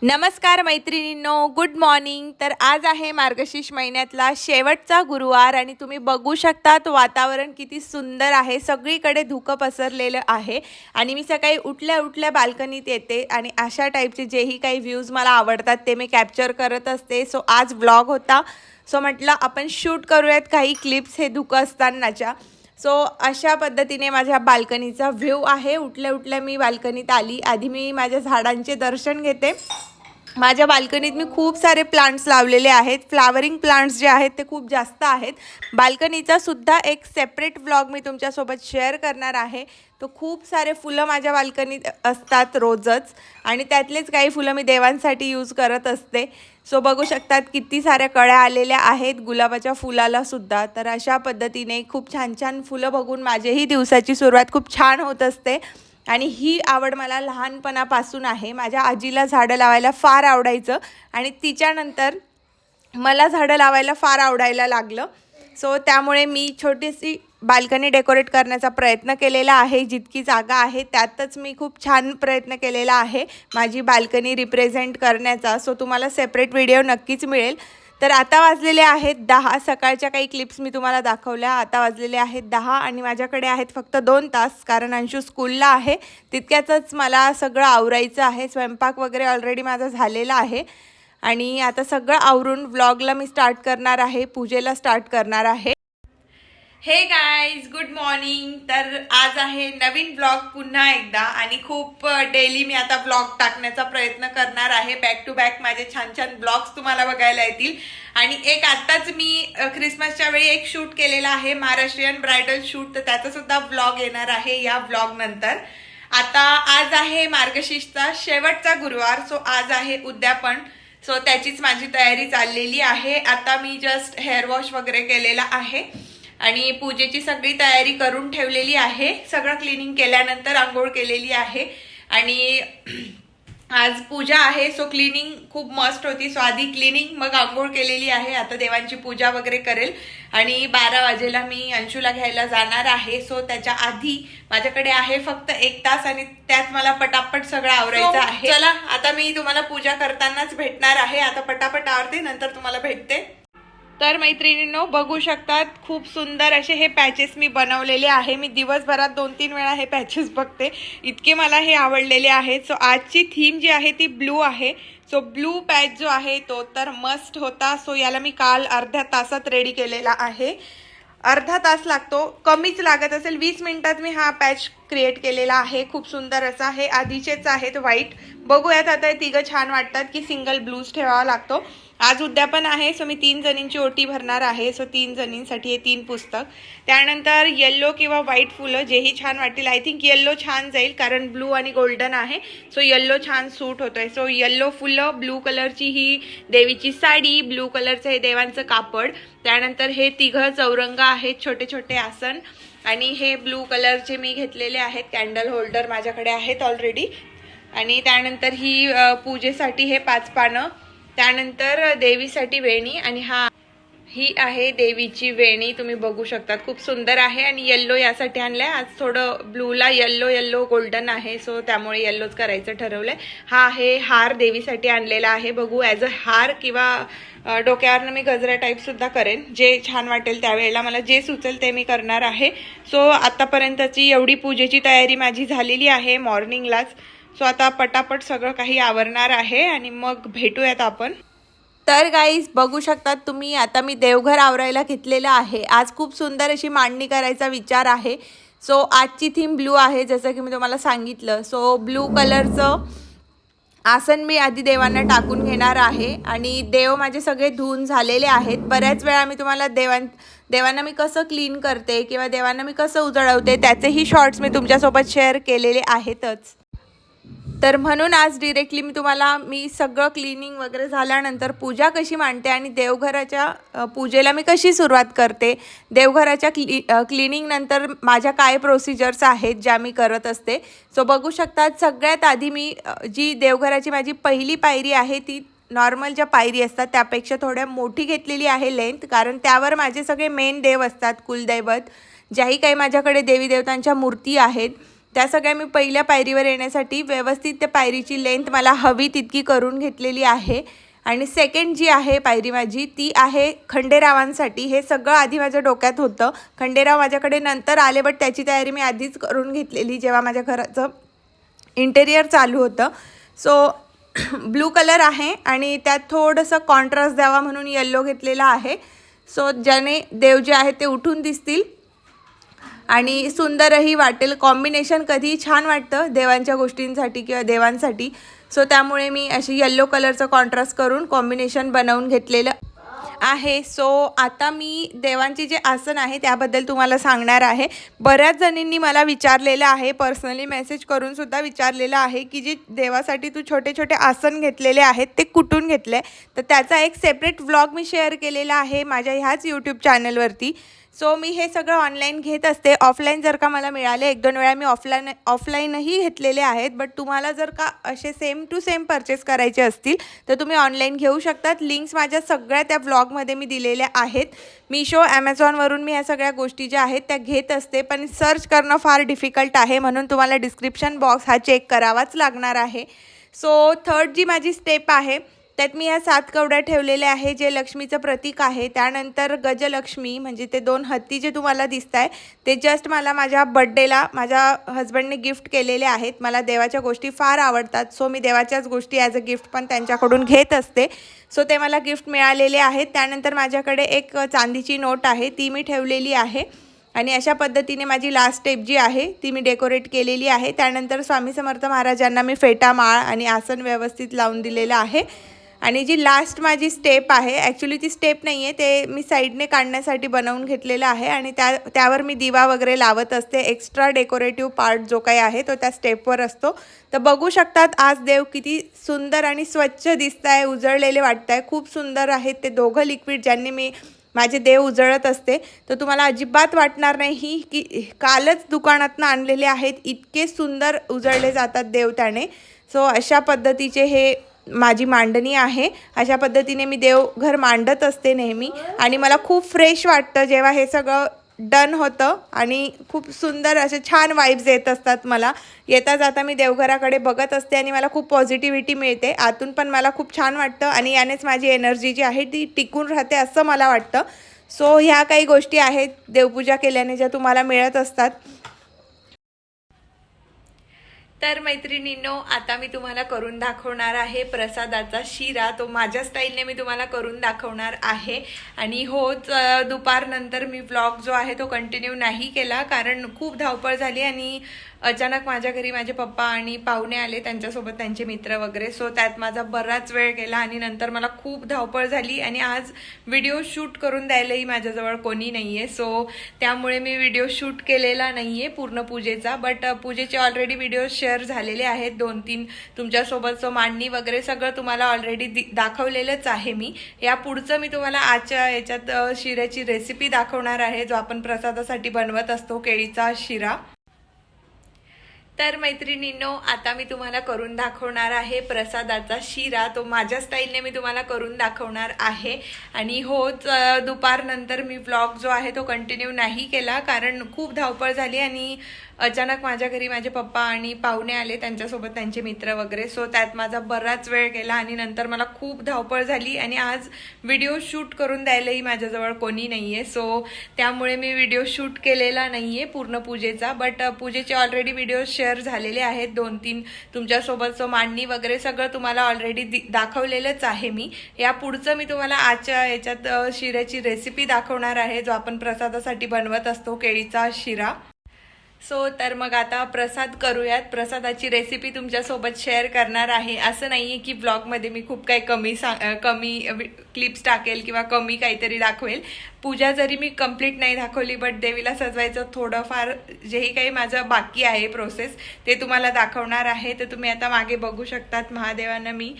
नमस्कार मैत्रिणींनो, good morning. तर आज आहे मार्गशीर्ष महिन्यातला शेवटचा गुरुवार आणि तुम्ही बघू शकतात वातावरण किती सुंदर आहे. सगळीकडे धुकं पसरलेलं आहे आणि मी सकाळी उठल्या उठल्या बाल्कनीत येते आणि अशा टाईपचे जेही काही व्ह्यूज मला आवडतात ते मी कॅप्चर करत असते. सो आज व्लॉग होता, सो म्हटलं आपण शूट करूयात काही क्लिप्स हे धुकं असतानाच्या. सो अशा पद्धतीने माझ्या बाल्कनीचा व्ह्यू आहे. उठल्या उठल्या मी बाल्कनीत आली. आधी मी माझ्या झाडांचे दर्शन घेते. माझ्या बाल्कनीत मी खूप सारे प्लांट्स लावलेले आहेत. फ्लावरिंग प्लांट्स जे आहेत ते खूप जास्त आहेत. बाल्कनीचा सुद्धा एक सेपरेट व्लॉग मी तुमच्यासोबत शेअर करणार आहे. तो खूप सारे फुलं माझ्या बाल्कनीत असतात रोजच आणि त्यातलेच काही फुलं मी देवांसाठी यूज करत असते. सो बघू शकतात किती साऱ्या कळ्या आलेल्या आहेत गुलाबाच्या फुलाला सुद्धा. तर अशा पद्धतीने खूप छान छान फुलं बघून माझीही दिवसाची सुरुवात खूप छान होत असते. आणि ही आवड मला लहानपणापासून आहे. माझ्या आजीला झाडं लावायला फार आवडायचं आणि तिच्यानंतर मला झाडं लावायला फार आवडायला लागलं. सो त्यामुळे मी छोटीशी बाल्कनी डेकोरेट करण्याचा प्रयत्न केलेला आहे. जितकी जागा आहे त्यातच मी खूप छान प्रयत्न केलेला आहे माझी बाल्कनी रिप्रेझेंट करण्याचा. सो तुम्हाला सेपरेट व्हिडिओ नक्कीच मिळेल. तर आता वाजलेले आहेत 10. सकाळच्या काही क्लिप्स मी तुम्हाला दाखवल्या. आता वाजलेले आहेत 10 आणि माझ्याकडे आहेत फक्त 2 तास, कारण अंशू स्कूलला आहे. तितक्यातच मला सगळं आवरायचं आहे. स्वयंपाक वगैरे ऑलरेडी माझा झालेला आहे आणि आता सगळं आवरून व्लॉगला मी स्टार्ट करणार आहे, पूजेला स्टार्ट करणार आहे. हे गाईज, गुड मॉर्निंग. तर आज आहे नवीन ब्लॉग पुन्हा एकदा आणि खूप डेली मी आता ब्लॉग टाकण्याचा प्रयत्न करणार आहे. बॅक टू बॅक माझे छान छान ब्लॉग्स तुम्हाला बघायला येतील. आणि एक आत्ताच मी ख्रिसमसच्या वेळी एक शूट केलेला आहे, महाराष्ट्रीयन ब्रायडल शूट, तर त्याचा सुद्धा ब्लॉग येणार आहे या ब्लॉग नंतर. आता आज आहे मार्गशीर्षचा शेवटचा गुरुवार. सो आज आहे उद्यापन. सो त्याचीच माझी तयारी चाललेली आहे. आता मी जस्ट हेअर वॉश वगैरे केलेला आहे आणि पूजेची सगळी तयारी करून ठेवलेली आहे. सगळं क्लिनिंग केल्यानंतर आंघोळ केलेली आहे आणि आज पूजा आहे. सो क्लिनिंग खूप मस्त होती. सो आधी क्लिनिंग मग आंघोळ केलेली आहे. आता देवांची पूजा वगैरे करेल आणि 12 वाजेला मी अंशूला घ्यायला जाणार आहे. सो त्याच्या आधी माझ्याकडे आहे फक्त 1 तास आणि त्यात मला पटापट सगळं आवरायचं आहे. चला आता मी तुम्हाला पूजा करतानाच भेटणार आहे. आता पटापट आवरते, नंतर तुम्हाला भेटते. तर मैत्रिणींनो, बघू शकतात खूप सुंदर असे हे पॅचेस मी बनवलेले आहे. मी दिवसभरात 2-3 वेळा हे पॅचेस बघते, इतके मला हे आवडलेले आहेत. सो आजची थीम जी आहे ती ब्लू आहे. सो ब्लू पॅच जो आहे तो तर मस्त होता. सो याला मी काल अर्ध्या तासात रेडी केलेला आहे. अर्धा तास लागतो, कमीच लागत असेल. 20 मिनिटात मी हा पॅच क्रिएट केलेला आहे. खूप सुंदर असा. हे आधीचेच आहेत व्हाईट. बघूयात आता हे तिघं छान वाटतात की सिंगल ब्लूज ठेवावा लागतो. आज उद्यापन आहे. सो मी 3 जणींची ओटी भरणार आहे. सो 3 जणींसाठी हे 3 पुस्तक. त्यानंतर येल्लो किंवा व्हाईट फुलं जेही छान वाटतील. आय थिंक येल्लो छान जाईल कारण ब्लू आणि गोल्डन आहे. सो येल्लो छान सूट होतोय. सो येल्लो फुलं, ब्लू कलरची ही देवीची साडी, ब्लू कलरचं हे देवांचं कापड. त्यानंतर हे 3 चौरंग आहेत, छोटे छोटे आसन. आणि हे ब्लू कलरचे मी घेतलेले आहेत कॅन्डल होल्डर, माझ्याकडे आहेत ऑलरेडी. आणि त्यानंतर ही पूजेसाठी हे 5 पानं. त्यानंतर देवीसाठी वेणी आणि ही आहे देवीची वेणी. तुम्ही बघू शकता खूप सुंदर आहे. आणि येल्लो यासाठी आणलंय. आज थोडं ब्लूला येल्लो गोल्डन आहे, सो त्यामुळे येल्लोच करायचं ठरवलंय. हा आहे हार, देवीसाठी आणलेला आहे. बघू ॲज अ हार किंवा डोक्यावरनं मी गजरा टाईप सुद्धा करेन, जे छान वाटेल त्यावेळेला. मला जे सुचेल ते मी करणार आहे. सो आतापर्यंतची एवढी पूजेची तयारी माझी झालेली आहे मॉर्निंगलाच. सो आता पटापट सगळं काही आवरणार आहे आणि मग भेटूयात आपण. तर गाईज, बघू शकतात तुम्ही, आता मी देवघर आवरायला घेतलेलं आहे. आज खूप सुंदर अशी मांडणी करायचा विचार आहे. सो आजची थीम ब्लू आहे, जसं की मी तुम्हाला सांगितलं. सो ब्लू कलरचं आसन मी आधी देवांना टाकून घेणार आहे आणि देव माझे सगळे धुवून झालेले आहेत. बऱ्याच वेळा मी तुम्हाला देवांना मी कसं क्लीन करते किंवा देवांना मी कसं उजळवते त्याचेही शॉर्ट्स मी तुमच्यासोबत शेअर केलेले आहेतच. तर म्हणून आज डिरेक्टली मी सगळं क्लिनिंग वगैरे झाल्यानंतर पूजा कशी मांडते आणि देवघराच्या पूजेला मी कशी सुरुवात करते, देवघराच्या क्लिनिंग नंतर माझ्या काय प्रोसिजर्स आहेत ज्या मी करत असते. सो बघू शकतात, सगळ्यात आधी मी जी देवघराची माझी पहिली पायरी आहे ती नॉर्मल ज्या पायरी असतात त्यापेक्षा थोड्या मोठी घेतलेली आहे लेंथ, कारण त्यावर माझे सगळे मेन देव असतात, कुलदैवत, ज्याही काही माझ्याकडे देवी देवतांच्या मूर्ती आहेत त्या सगळ्या मी पहिल्या पायरीवर येण्यासाठी व्यवस्थित त्या पायरीची लेंथ मला हवी तितकी करून घेतलेली आहे। आणि सेकंड जी आहे पायरी माझी ती आहे खंडेरावांसाठी। हे सगळं आधी माझ्या डोक्यात होतं, खंडेराव माझ्याकडे नंतर आले, बट त्याची तयारी मी आधीच करून घेतलेली जेव्हा माझ्या घराचं इंटेरियर चालू होतं। सो ब्लू कलर आहे आणि त्यात थोडंसं कॉन्ट्रास्ट द्यावा म्हणून येल्लो घेतलेला आहे। सो ज्याने देव जे आहेत ते उठून दिसतील आणि सुंदरही वाटेल। कॉम्बिनेशन कधी छान वाटतं देवांच्या गोष्टींसाठी किंवा देवांसाठी। सो त्यामुळे मी अशी येल्लो कलरचं कॉन्ट्रास्ट करून कॉम्बिनेशन बनवून घेतलेलं आहे। सो आता मी देवांची जे आसन आहे त्याबद्दल तुम्हाला सांगणार आहे। बऱ्याच जणींनी मला विचारलेलं आहे, पर्सनली मेसेज करून सुद्धा विचारलेलं आहे की जे देवासाठी तू छोटे छोटे आसन घेतलेले आहेत ते कुठून घेतले। तर त्याचा एक सेपरेट व्लॉग मी शेअर केलेला आहे माझ्या ह्याच यूट्यूब चॅनलवरती। सो मी हे सगळं ऑनलाईन घेत असते, ऑफलाईन जर का मला मिळाले, एक दोन वेळा मी ऑफलाईनही घेतलेले आहेत। बट तुम्हाला जर का असे सेम टू सेम परचेस करायचे असतील तर तुम्ही ऑनलाईन घेऊ शकतात। लिंक्स माझ्या सगळ्या त्या व्लॉगमध्ये मी दिलेल्या आहेत। मीशो ॲमेझॉनवरून मी ह्या सगळ्या गोष्टी ज्या आहेत त्या घेत असते, पण सर्च करणं फार डिफिकल्ट आहे म्हणून तुम्हाला डिस्क्रिप्शन बॉक्स हा चेक करावाच लागणार आहे। सो थर्ड जी माझी स्टेप आहे त्यात मी ह्या 7 कवड्या ठेवलेल्या आहे जे लक्ष्मीचं प्रतीक आहे। त्यानंतर गजलक्ष्मी म्हणजे ते 2 हत्ती जे तुम्हाला दिसत आहे ते जस्ट मला माझ्या बड्डेला माझ्या हजबंडने गिफ्ट केलेले आहेत। मला देवाच्या गोष्टी फार आवडतात, सो मी देवाच्याच गोष्टी ॲज अ गिफ्ट पण त्यांच्याकडून घेत असते। सो ते मला गिफ्ट मिळालेले आहेत। त्यानंतर माझ्याकडे एक चांदीची नोट आहे ती मी ठेवलेली आहे आणि अशा पद्धतीने माझी लास्ट स्टेप जी आहे ती मी डेकोरेट केलेली आहे। त्यानंतर स्वामी समर्थ महाराजांना मी फेटा माळ आणि आसन व्यवस्थित लावून दिलेलं आहे। आणि जी लास्ट माझी स्टेप आहे, ॲक्च्युली ती स्टेप नाही आहे, ते मी साईडने काढण्यासाठी बनवून घेतलेलं आहे आणि त्यावर मी दिवा वगैरे लावत असते। एक्स्ट्रा डेकोरेटिव्ह पार्ट जो काही आहे तो त्या स्टेपवर असतो। तर बघू शकतात आज देव किती सुंदर आणि स्वच्छ दिसत आहे, उजळलेले वाटत आहे, खूप सुंदर आहेत ते दोघं लिक्विड ज्यांनी मी माझे देव उजळत असते। तर तुम्हाला अजिबात वाटणार नाही की कालच दुकानातनं आणलेले आहेत, इतके सुंदर उजळले जातात देव त्याने। सो अशा पद्धतीचे हे माझी मांडणी आहे। अशा पद्धतीने मी देवघर मांडत असते नेहमी आणि मला खूप फ्रेश वाटतं जेव्हा हे सगळं डन होतं आणि खूप सुंदर असे छान वाइब्स येत असतात मला। येता जाता मी देवघराकडे बघत असते आणि मला खूप पॉझिटिव्हिटी मिळते आतून, पण मला खूप छान वाटतं आणि यानेच माझी एनर्जी जी आहे ती टिकून राहते असं मला वाटतं। सो ह्या काही गोष्टी आहेत देवपूजा केल्याने ज्या तुम्हाला मिळत असतात। तर मैत्रिणींनो आता मी तुम्हाला करून दाखवणार आहे प्रसादाचा शिरा। तो माझ्या स्टाईलने मी तुम्हाला करून दाखवणार आहे। आणि होच दुपारनंतर मी व्लॉग जो आहे तो कंटिन्यू नाही केला कारण खूप धावपळ झाली आणि अचानक माझ्या घरी माझे पप्पा आणि पाहुणे आले, त्यांच्यासोबत त्यांचे मित्र वगैरे। सो त्यात माझा बराच वेळ गेला आणि नंतर मला खूप धावपळ झाली आणि आज व्हिडिओ शूट करून द्यायलाही माझ्याजवळ कोणी नाही आहे। सो त्यामुळे मी व्हिडिओ शूट केलेला नाही आहे पूर्ण पूजेचा, बट पूजेचे ऑलरेडी व्हिडिओ शेअर झालेले आहेत 2-3 तुमच्यासोबत। सो मांडणी वगैरे सगळं तुम्हाला ऑलरेडी दाखवलेलंच आहे मी। या पुढचं मी तुम्हाला आजच्या याच्यात शिऱ्याची रेसिपी दाखवणार आहे जो आपण प्रसादासाठी बनवत असतो, केळीचा शिरा। तर मैत्रिणींनो आता मी तुम्हाला करून दाखवणार आहे प्रसादाचा शिरा। तो माझ्या स्टाईलने मी तुम्हाला करून दाखवणार आहे। आणि होच दुपारनंतर मी व्लॉग जो आहे तो कंटिन्यू नाही केला कारण खूप धावपळ झाली आणि अचानक माझ्या घरी माझे पप्पा आणि पाहुणे आले, त्यांच्यासोबत त्यांचे मित्र वगैरे। सो त्यात माझा बराच वेळ गेला आणि नंतर मला खूप धावपळ झाली आणि आज व्हिडिओ शूट करून द्यायलाही माझ्याजवळ कोणी नाही आहे। सो त्यामुळे मी व्हिडिओ शूट केलेला नाही आहे पूर्ण पूजेचा, बट पूजेचे ऑलरेडी व्हिडिओ शेअर झालेले आहेत 2-3 तुमच्यासोबत। सो मांडणी वगैरे सगळं तुम्हाला ऑलरेडी दाखवलेलंच आहे मी। या पुढचं मी तुम्हाला आजच्या याच्यात शिऱ्याची रेसिपी दाखवणार आहे जो आपण प्रसादासाठी बनवत असतो, केळीचा शिरा। सो तर मग आता प्रसाद करूयात। प्रसादाची रेसिपी तुमच्यासोबत शेअर करणार आहे। असं नाही आहे की ब्लॉगमध्ये मी खूप काही कमी क्लिप्स टाकेल किंवा कमी काहीतरी दाखवेल। पूजा जरी मी कंप्लीट नाही दाखवली बट देवीला सजवायचं थोडंफार जेही काही माझं बाकी आहे प्रोसेस ते तुम्हाला दाखवणार आहे। तर तुम्ही आता मागे बघू शकतात महादेवांना मी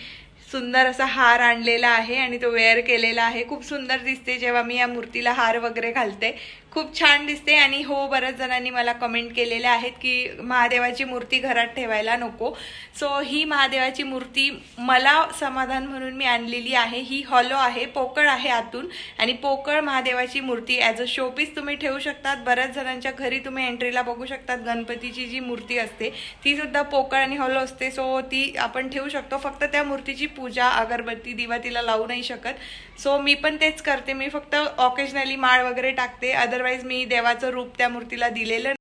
सुंदर असा हार आणलेला आहे आणि तो वेअर केलेला आहे। खूप सुंदर दिसते जेव्हा मी या मूर्तीला हार वगैरे घालते, खूप छान दिसते. आणि हो, बऱ्याच जणांनी मला कमेंट केलेले आहेत की महादेवाची मूर्ती घरात ठेवायला नको. सो ही महादेवाची मूर्ती मला समाधान म्हणून मी आणलेली आहे. ही हॉलो आहे, पोकळ आहे आतून, आणि पोकळ महादेवाची मूर्ती ॲज अ शोपीस तुम्ही ठेवू शकतात. बऱ्याच जणांच्या घरी तुम्ही एंट्रीला बघू शकतात गणपतीची जी मूर्ती असते ती सुद्धा पोकळ आणि हॉलो असते. सो ती आपण ठेवू शकतो. फक्त त्या मूर्तीची पूजा, अगरबत्ती, दिवा तिला लावू नाही शकत. सो मी पण तेच करते. मी फक्त ऑकेजनली माळ वगैरे टाकते, अदरवाईज मी देवाचं रूप त्या मूर्तीला दिलेलं.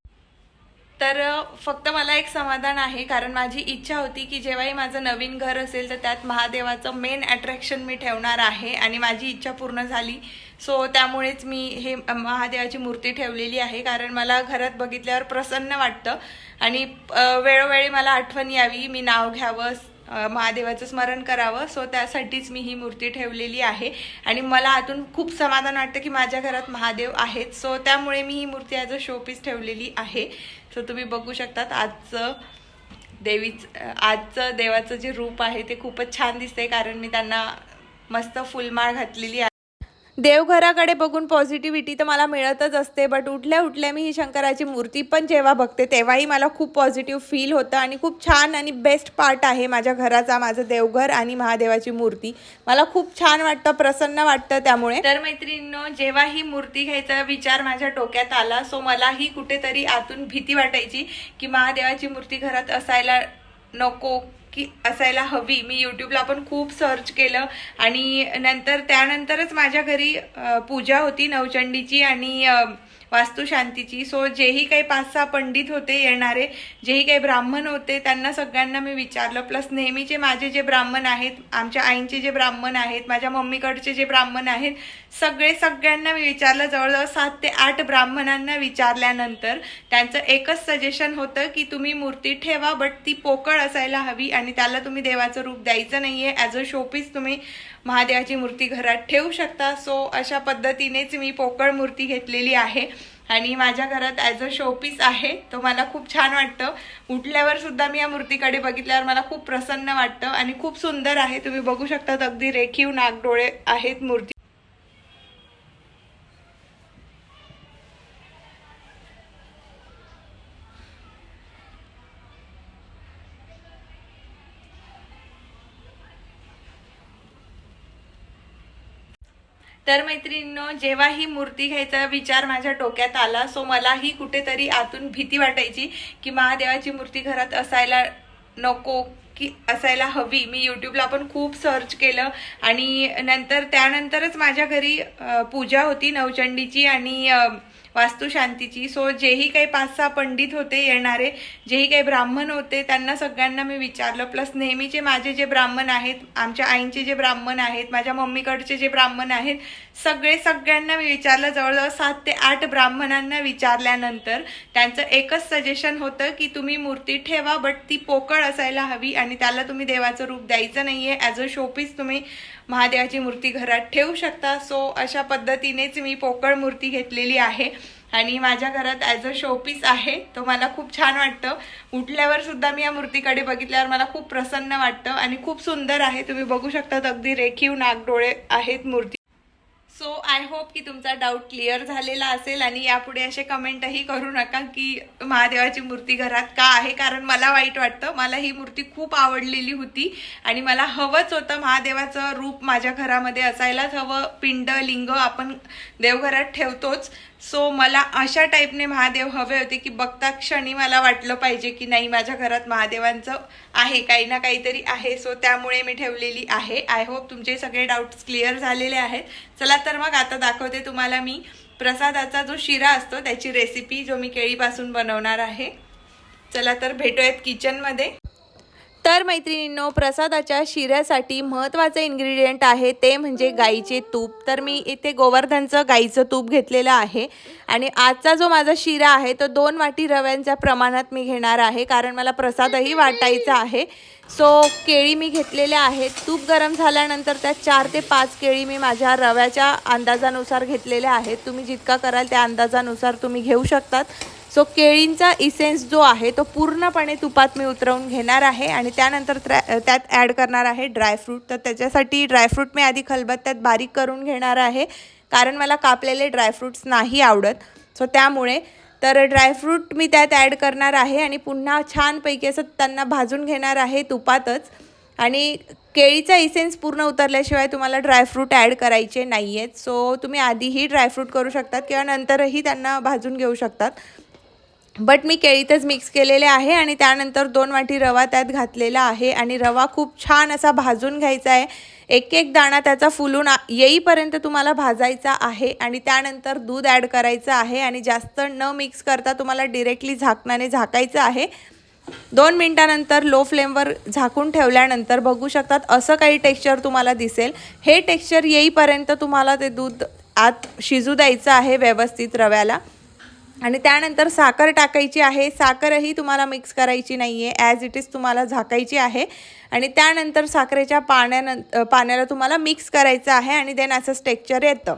तर फक्त मला एक समाधान आहे, कारण माझी इच्छा होती की जेव्हाही माझं नवीन घर असेल तर त्यात महादेवाचं मेन अट्रॅक्शन मी ठेवणार आहे, आणि माझी इच्छा पूर्ण झाली. सो त्यामुळेच मी हे महादेवाची मूर्ती ठेवलेली आहे, कारण मला घरात बघितल्यावर प्रसन्न वाटतं आणि वेळोवेळी मला आठवण यावी, मी नाव घ्यावं, महादेवाचं स्मरण करावं. सो त्यासाठीच मी ही मूर्ती ठेवलेली आहे, आणि मला आतून खूप समाधान वाटतं की माझ्या घरात महादेव आहेत. सो त्यामुळे मी ही मूर्ती ॲज अ शोपीस ठेवलेली आहे. सो तुम्ही बघू शकतात आजचं देवाचं जे रूप आहे ते खूपच छान दिसते, कारण मी त्यांना मस्त फुलमाळ घातलेली आहे. देवघराकडे बघून पॉझिटिव्हिटी तर मला मिळतच असते, बट उठल्या उठल्या मी ही शंकराची मूर्ती पण जेव्हा बघते तेव्हाही मला खूप पॉझिटिव्ह फील होतं, आणि खूप छान आणि बेस्ट पार्ट आहे माझ्या घराचा, माझं देवघर आणि महादेवाची मूर्ती. मला खूप छान वाटतं, प्रसन्न वाटतं त्यामुळे. तर मैत्रिणींनो, जेव्हा ही मूर्ती घ्यायचा विचार माझ्या डोक्यात आला, सो मलाही कुठेतरी आतून भीती वाटायची की महादेवाची मूर्ती घरात असायला नको की असायला हवी. मी यूट्यूबला पण खूप सर्च केलं, आणि त्यानंतरच माझ्या घरी पूजा होती नवचंडीची आणि वास्तुशांतीची. सो जेही काही 5-6 पंडित होते येणारे, जेही काही ब्राह्मण होते, त्यांना सगळ्यांना मी विचारलं. प्लस नेहमीचे माझे जे ब्राह्मण आहेत, आमच्या आईंचे जे ब्राह्मण आहेत, माझ्या मम्मीकडचे जे ब्राह्मण आहेत, सगळ्यांना मी विचारलं. जवळजवळ 7 ते 8 ब्राह्मणांना विचारल्यानंतर त्यांचं एकच सजेशन होतं की तुम्ही मूर्ती ठेवा, बट ती पोकळ असायला हवी, आणि त्याला तुम्ही देवाचं रूप द्यायचं नाहीये. ॲज अ शोपीस तुम्ही महादेवाची मूर्ती घरात ठेवू शकता. सो अशा पद्धतीनेच मी पोकळ मूर्ती घेतलेली आहे, आणि माझ्या घरात ॲज अ शोपीस आहे. तो मला खूप छान वाटतं. उठल्यावर सुद्धा मी या मूर्तीकडे बघितल्यावर मला खूप प्रसन्न वाटतं, आणि खूप सुंदर आहे. तुम्ही बघू शकतात, अगदी रेखीव नागडोळे आहेत मूर्ती. तर मैत्रिणींनो, जेव्हा ही मूर्ती घ्यायचा विचार माझ्या डोक्यात आला, सो मलाही कुठेतरी आतून भीती वाटायची की महादेवाची मूर्ती घरात असायला नको की असायला हवी. मी यूट्यूबला पण खूप सर्च केलं, आणि त्यानंतरच माझ्या घरी पूजा होती नवचंडीची आणि वास्तुशांतीची. सो जेही काही 5-6 पंडित होते येणारे, जेही काही ब्राह्मण होते, त्यांना सगळ्यांना मी विचारलं. प्लस नेहमीचे माझे जे ब्राह्मण आहेत, आमच्या आईंचे जे ब्राह्मण आहेत, माझ्या मम्मीकडचे जे ब्राह्मण आहेत, सगळ्यांना मी विचारलं. जवळजवळ 7 ते 8 ब्राह्मणांना विचारल्यानंतर त्यांचं एकच सजेशन होतं की तुम्ही मूर्ती ठेवा, बट ती पोकळ असायला हवी, आणि त्याला तुम्ही देवाचं रूप द्यायचं नाहीये. ॲज अ शोपीस तुम्ही महादेवाची मूर्ती घरात ठेवू शकता. सो अशा पद्धतीनेच मी पोकळ मूर्ती घेतलेली आहे, आणि माझ्या घरात ॲज अ शोपीस आहे. तो मला खूप छान वाटतं. उठल्यावर सुद्धा मी या मूर्तीकडे बघितल्यावर मला खूप प्रसन्न वाटतं, आणि खूप सुंदर आहे. तुम्ही बघू शकतात, अगदी रेखीव नागडोळे आहेत मूर्ती. सो आय होप की तुमचा डाऊट क्लिअर झालेला असेल, आणि यापुढे असे कमेंटही करू नका की महादेवाची मूर्ती घरात का आहे, कारण मला वाईट वाटतं. मला ही मूर्ती खूप आवडलेली होती, आणि मला हवंच होतं. महादेवाचं रूप माझ्या घरामध्ये असायलाच हवं. पिंड, लिंग आपण देवघरात ठेवतोच. सो मला अशा टाईपने महादेव हवे होते की बघता क्षणी मला वाटलं पाहिजे की नाही, माझ्या घरात महादेवांचं आहे, काही ना काहीतरी आहे. सो त्यामुळे मी ठेवलेली आहे. आय होप तुमचे सगळे डाऊट्स क्लिअर झालेले आहेत. चला तर मग आता दाखवते तुम्हाला मी प्रसादाचा जो शिरा असतो त्याची रेसिपी, जो मी केळीपासून बनवणार आहे. चला तर भेटूयात किचनमध्ये. तर मैत्रिणींनो, प्रसादाच्या शिऱ्यासाठी महत्त्वाचं इन्ग्रेडियंट आहे ते म्हणजे गाईचे तूप. तर मी इथे गोवर्धनचं गाईचं तूप घेतलेलं आहे, आणि आजचा जो माझा शिरा आहे तो 2 वाटी रव्यांच्या प्रमाणात मी घेणार आहे, कारण मला प्रसादही वाटायचा आहे. सो केळी मी घेतलेल्या आहेत. तूप गरम झाल्यानंतर त्यात 4 ते 5 केळी मी माझ्या रव्याच्या अंदाजानुसार घेतलेल्या आहेत. तुम्ही जितका कराल त्या अंदाजानुसार तुम्ही घेऊ शकतात. सो केळींचा इसेन्स जो आहे तो पूर्णपणे तुपात मी उतरवून घेणार आहे, आणि त्यानंतर त्यात ॲड करणार आहे ड्रायफ्रूट. तर त्याच्यासाठी ड्रायफ्रूट मी आधी खलबत्त्यात बारीक करून घेणार आहे, कारण मला कापलेले ड्रायफ्रूट्स नाही आवडत. सो त्यामुळे तर ड्रायफ्रूट मी त्यात ॲड करणार आहे आणि पुन्हा छानपैकी असं त्यांना भाजून घेणार आहे तुपातच. आणि केळीचा इसेन्स पूर्ण उतरल्याशिवाय तुम्हाला ड्रायफ्रूट ॲड करायचे नाही आहेत. सो तुम्ही आधीही ड्रायफ्रूट करू शकतात किंवा नंतरही त्यांना भाजून घेऊ शकतात. बट मी केळीतच मिक्स केलेले आहे आणि त्यानंतर 2 वाटी रवा त्यात घातलेला आहे आणि रवा खूप छान असा भाजून घ्यायचा आहे. एक एक दाणा त्याचा फुलून येईपर्यंत तुम्हाला भाजायचा आहे आणि त्यानंतर दूध ॲड करायचं आहे आणि जास्त न मिक्स करता तुम्हाला डिरेक्टली झाकणाने झाकायचं आहे. 2 मिनिटानंतर लो फ्लेमवर झाकून ठेवल्यानंतर बघू शकतात असं काही टेक्स्चर तुम्हाला दिसेल. हे टेक्स्चर येईपर्यंत तुम्हाला ते दूध आत शिजू द्यायचं आहे व्यवस्थित रव्याला. आणि त्यानंतर साखर टाकायची आहे. साखरही तुम्हाला मिक्स करायची नाही आहे, ॲज इट इज तुम्हाला झाकायची आहे. आणि त्यानंतर साखरेच्या पाण्याला तुम्हाला मिक्स करायचं आहे आणि देन असंच टेक्स्चर येतं.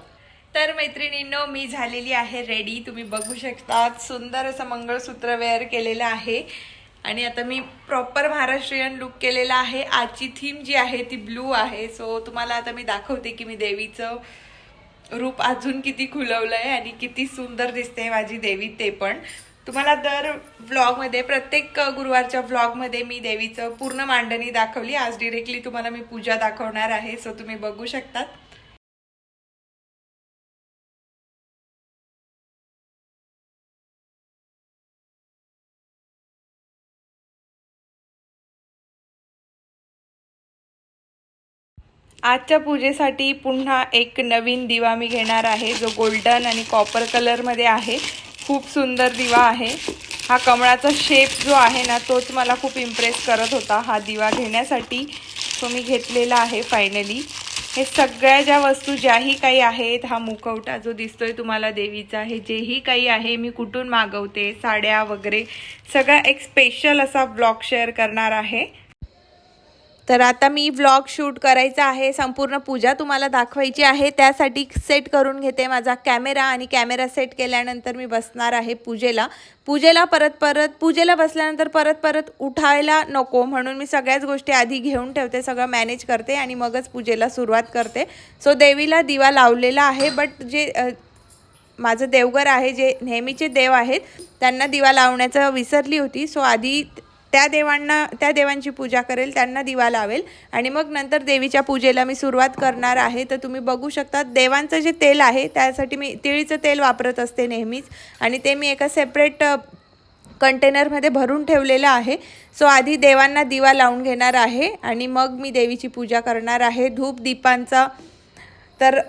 तर मैत्रिणींनो, मी झालेली आहे रेडी. तुम्ही बघू शकता सुंदर असं मंगळसूत्र वेअर केलेलं आहे आणि आता मी प्रॉपर महाराष्ट्रीयन लुक केलेला आहे. आजची थीम जी आहे ती ब्लू आहे. सो तुम्हाला आता मी दाखवते की मी देवीचं रूप अजून किती खुलवलं आहे आणि किती सुंदर दिसते माझी देवी. ते पण तुम्हाला दर व्लॉगमध्ये, प्रत्येक गुरुवारच्या व्लॉगमध्ये मी देवीचं पूर्ण मांडणी दाखवली. आज डिरेक्टली तुम्हाला मी पूजा दाखवणार आहे. सो तुम्ही बघू शकतात. आजच्या पूजेसाठी पुन्हा एक नवीन दिवा मी घेणार आहे, जो गोल्डन आणि कॉपर कलरमध्ये आहे. खूप सुंदर दिवा आहे. हा कमळाचा शेप जो आहे ना, तोच मला खूप इम्प्रेस करत होता हा दिवा घेण्यासाठी. तो मी घेतलेला आहे फायनली. हे सगळ्या ज्या वस्तू ज्याही काही आहेत, हा मुखवटा जो दिसतोय तुम्हाला देवीचा, हे जेही काही आहे मी कुठून मागवते, साड्या वगैरे सगळा एक स्पेशल असा ब्लॉग शेअर करणार आहे. तर आता मी व्लॉग शूट करायचा आहे, संपूर्ण पूजा तुम्हाला दाखवायची आहे. त्यासाठी सेट करून घेते माझा कॅमेरा आणि कॅमेरा सेट केल्यानंतर मी बसणार आहे पूजेला. पूजेला बसल्यानंतर परत उठायला नको म्हणून मी सगळ्याच गोष्टी आधी घेऊन ठेवते, सगळं मॅनेज करते आणि मगच पूजेला सुरुवात करते. सो देवीला दिवा लावलेला आहे. बट जे माझं देवघर आहे, जे नेहमीचे देव आहेत, त्यांना दिवा लावण्याचं विसरली होती. सो आधी त्या देवांची पूजा करेल, त्यांना दिवा लावेल आणि मग नंतर देवीच्या पूजेला मी सुरुवात करणार आहे. तर तुम्ही बघू शकता देवांचं जे तेल आहे त्यासाठी मी तिळीचं तेल वापरत असते नेहमीच आणि ते मी एका सेपरेट कंटेनरमध्ये भरून ठेवलेलं आहे. सो आधी देवांना दिवा लावून घेणार आहे आणि मग मी देवीची पूजा करणार आहे. धूप दीपांचा तर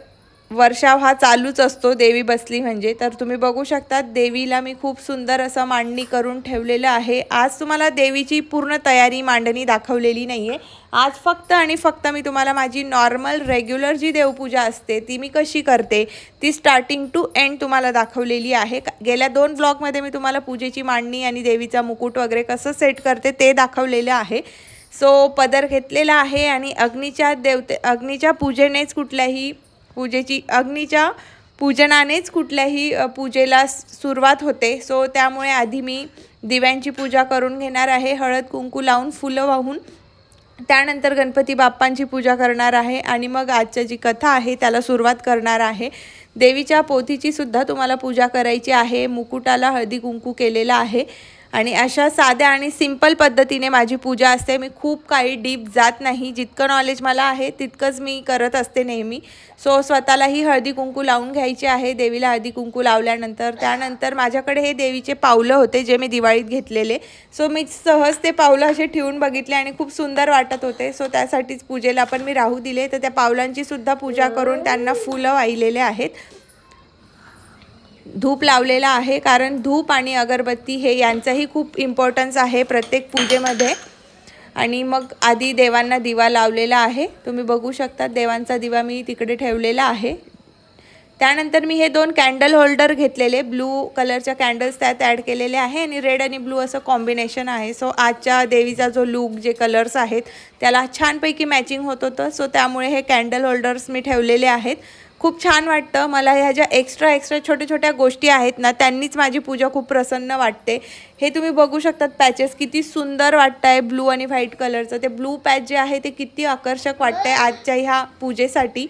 वर्षाव हा चालूच असतो देवी बसली म्हणजे. तर तुम्ही बघू शकता देवीला मी खूप सुंदर असं मांडणी करून ठेवलेलं आहे. आज तुम्हाला देवीची पूर्ण तयारी मांडणी दाखवलेली नाही आहे. आज फक्त आणि फक्त मी तुम्हाला माझी नॉर्मल रेग्युलर जी देवपूजा असते ती मी कशी करते ती स्टार्टिंग टू एंड तुम्हाला दाखवलेली आहे. गेल्या 2 ब्लॉगमध्ये मी तुम्हाला पूजेची मांडणी आणि देवीचा मुकुट वगैरे कसं सेट करते ते दाखवलेलं आहे. सो पदर घेतलेला आहे आणि अग्नीच्या पूजनानेच कुठल्याही पूजेला सुरुवात होते. सो त्यामुळे आधी मी दिव्यांची पूजा करून घेणार आहे, हळद कुंकू लावून, फुलं वाहून. त्यानंतर गणपती बाप्पांची पूजा करणार आहे आणि मग आजची जी कथा आहे त्याला सुरुवात करणार आहे. देवीच्या पोथीची सुद्धा तुम्हाला पूजा करायची आहे. मुकुटाला हळदी कुंकू केलेला आहे आणि अशा साध्या आणि सिंपल पद्धतीने माझी पूजा असते. मी खूप काही डीप जात नाही. जितकं नॉलेज मला आहे तितकंच मी करत असते नेहमी. सो स्वतःलाही हळदी कुंकू लावून घ्यायची आहे. देवीला हळदी कुंकू लावल्यानंतर त्यानंतर माझ्याकडे हे देवीचे पावलं होते जे मी दिवाळीत घेतलेले. सो मी सहज ते पावलं असे ठेवून बघितले आणि खूप सुंदर वाटत होते. सो त्यासाठीच पूजेला पण मी राहू दिले. तर त्या पावलांची सुद्धा पूजा करून त्यांना फुलं वाहिलेले आहेत. धूप लावलेला आहे, कारण धूप आणि अगरबत्ती हे यांचाही खूप इम्पॉर्टन्स आहे प्रत्येक पूजेमध्ये. आणि मग आधी देवांना दिवा लावलेला आहे. तुम्ही बघू शकता देवांचा दिवा मी तिकडे ठेवलेला आहे. त्यानंतर मी हे 2 कॅन्डल होल्डर घेतलेले, ब्लू कलरच्या कॅन्डल्स त्यात ॲड केलेले आहे आणि रेड आणि ब्लू असं कॉम्बिनेशन आहे. सो आजच्या देवीचा जो लूक, जे कलर्स आहेत त्याला छानपैकी मॅचिंग होत होतं. सो त्यामुळे हे कॅन्डल होल्डर्स मी ठेवलेले आहेत. खूप छान वाटतं मला. ह्या ज्या एक्स्ट्रा छोट्या गोष्टी आहेत ना, त्यांनीच माझी पूजा खूप प्रसन्न वाटते. हे तुम्ही बघू शकतात पॅचेस किती सुंदर वाटत आहे ब्लू आणि व्हाईट कलरचं. ते ब्लू पॅच जे आहे ते किती आकर्षक वाटतं आहे आजच्या ह्या पूजेसाठी.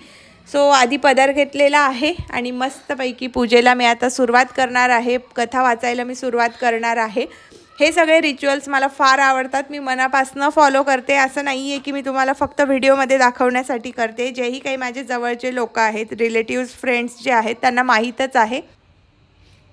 सो आधी पदर घेतलेला आहे आणि मस्तपैकी पूजेला मी आता सुरुवात करणार आहे. कथा वाचायला मी सुरुवात करणार आहे. हे सगळे रिच्युअल्स मला फार आवडतात. मी मनापासून फॉलो करते. असं नाही आहे की मी तुम्हाला फक्त व्हिडिओमध्ये दाखवण्यासाठी करते. जेही काही माझे जवळचे लोक आहेत, रिलेटिव्स, फ्रेंड्स जे आहेत, त्यांना माहीतच आहे.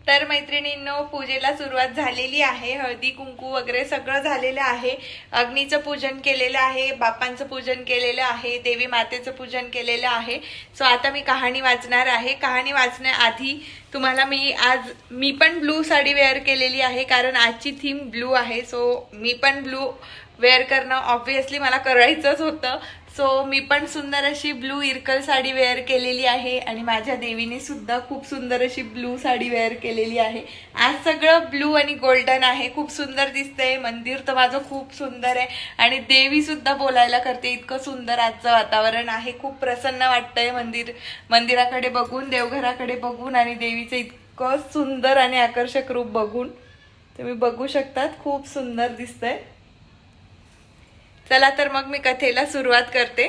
तर मैत्रिणींनो, पूजेला सुरुवात झालेली आहे. हळदी कुंकू वगैरे सगळं झालेलं आहे. अग्नीचं पूजन केलेलं आहे, बापांचं पूजन केलेलं आहे, देवी मातेचं पूजन केलेलं आहे. सो आता मी कहाणी वाचणार आहे. कहाणी वाचण्याआधी तुम्हाला मी पण ब्लू साडी वेअर केलेली आहे, कारण आजची थीम ब्लू आहे. सो मी पण ब्लू वेअर करणं ऑब्व्हियसली मला करायचंच होतं. सो मी पण सुंदर अशी ब्लू इरकल साडी वेअर केलेली आहे आणि माझ्या देवीने सुद्धा खूप सुंदर अशी ब्लू साडी वेअर केलेली आहे. आज सगळं ब्लू आणि गोल्डन आहे. खूप सुंदर दिसतंय. मंदिर तर माझं खूप सुंदर आहे आणि देवी सुद्धा बोलायला करते. इतकं सुंदर आजचं वातावरण आहे. खूप प्रसन्न वाटतंय मंदिराकडे बघून, देवघराकडे बघून आणि देवीचं इतकं सुंदर आणि आकर्षक रूप बघून. तुम्ही बघू शकतात, खूप सुंदर दिसतंय. चला तर मग मी कथेला सुरुवात करते.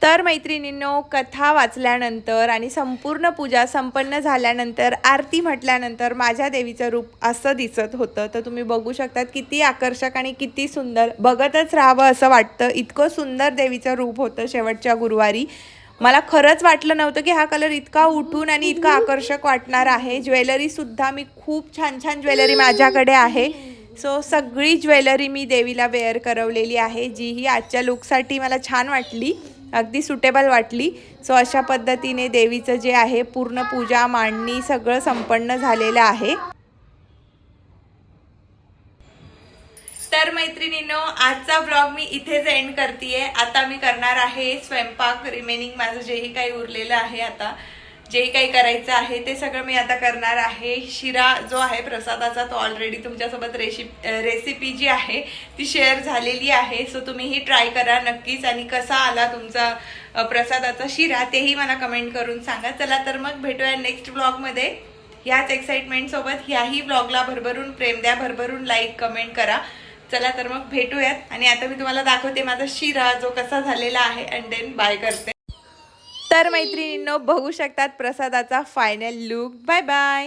तर मैत्रिणींनो, कथा वाचल्यानंतर आणि संपूर्ण पूजा संपन्न झाल्यानंतर आरती म्हटल्यानंतर माझ्या देवीचं रूप असं दिसत होतं. तर तुम्ही बघू शकतात किती आकर्षक आणि किती सुंदर. बघतच राहावं असं वाटतं. इतकं सुंदर देवीचं रूप होतं शेवटच्या गुरुवारी. मला खरंच वाटलं नव्हतं की हा कलर इतका उठून आणि इतका आकर्षक वाटणार आहे. ज्वेलरीसुद्धा मी खूप छान छान ज्वेलरी माझ्याकडे आहे. सो सगळी ज्वेलरी मी देवीला वेअर करवलेली आहे, जी ही आजच्या लुकसाठी मला छान वाटली, अगदी सुटेबल वाटली. सो अशा पद्धतीने देवीचं जे आहे पूर्ण पूजा मांडणी सगळं संपन्न झालेलं आहे. तर मैत्रिणींनो, आजचा ब्लॉग मी इथेच एंड करतेय. आता मी करणार आहे स्वयंपाक. रिमेनिंग माझं जेही काही उरलेलं आहे, आता जे काही करायचं आहे ते सगळं मी आता करणार आहे. शिरा जो आहे प्रसादाचा, तो ऑलरेडी तुमच्यासोबत रेसिपी जी आहे ती शेअर झालेली आहे. सो तुम्हीही ट्राय करा नक्कीच. आणि कसा आला तुमचा प्रसादाचा शिरा तेही मला कमेंट करून सांगा. चला तर मग भेटूया नेक्स्ट ब्लॉगमध्ये ह्याच एक्साइटमेंट सोबत. ह्याही ब्लॉगला भरभरून प्रेम द्या, भरभरून लाईक कमेंट करा. चला तर मग भेटूयात. आणि आता मी तुम्हाला दाखवते माझा शिरा जो कसा झालेला आहे अँड देन बाय करते. तर मैत्रिणींनो, बघू शकतात प्रसादाचा फायनल लुक. Bye bye.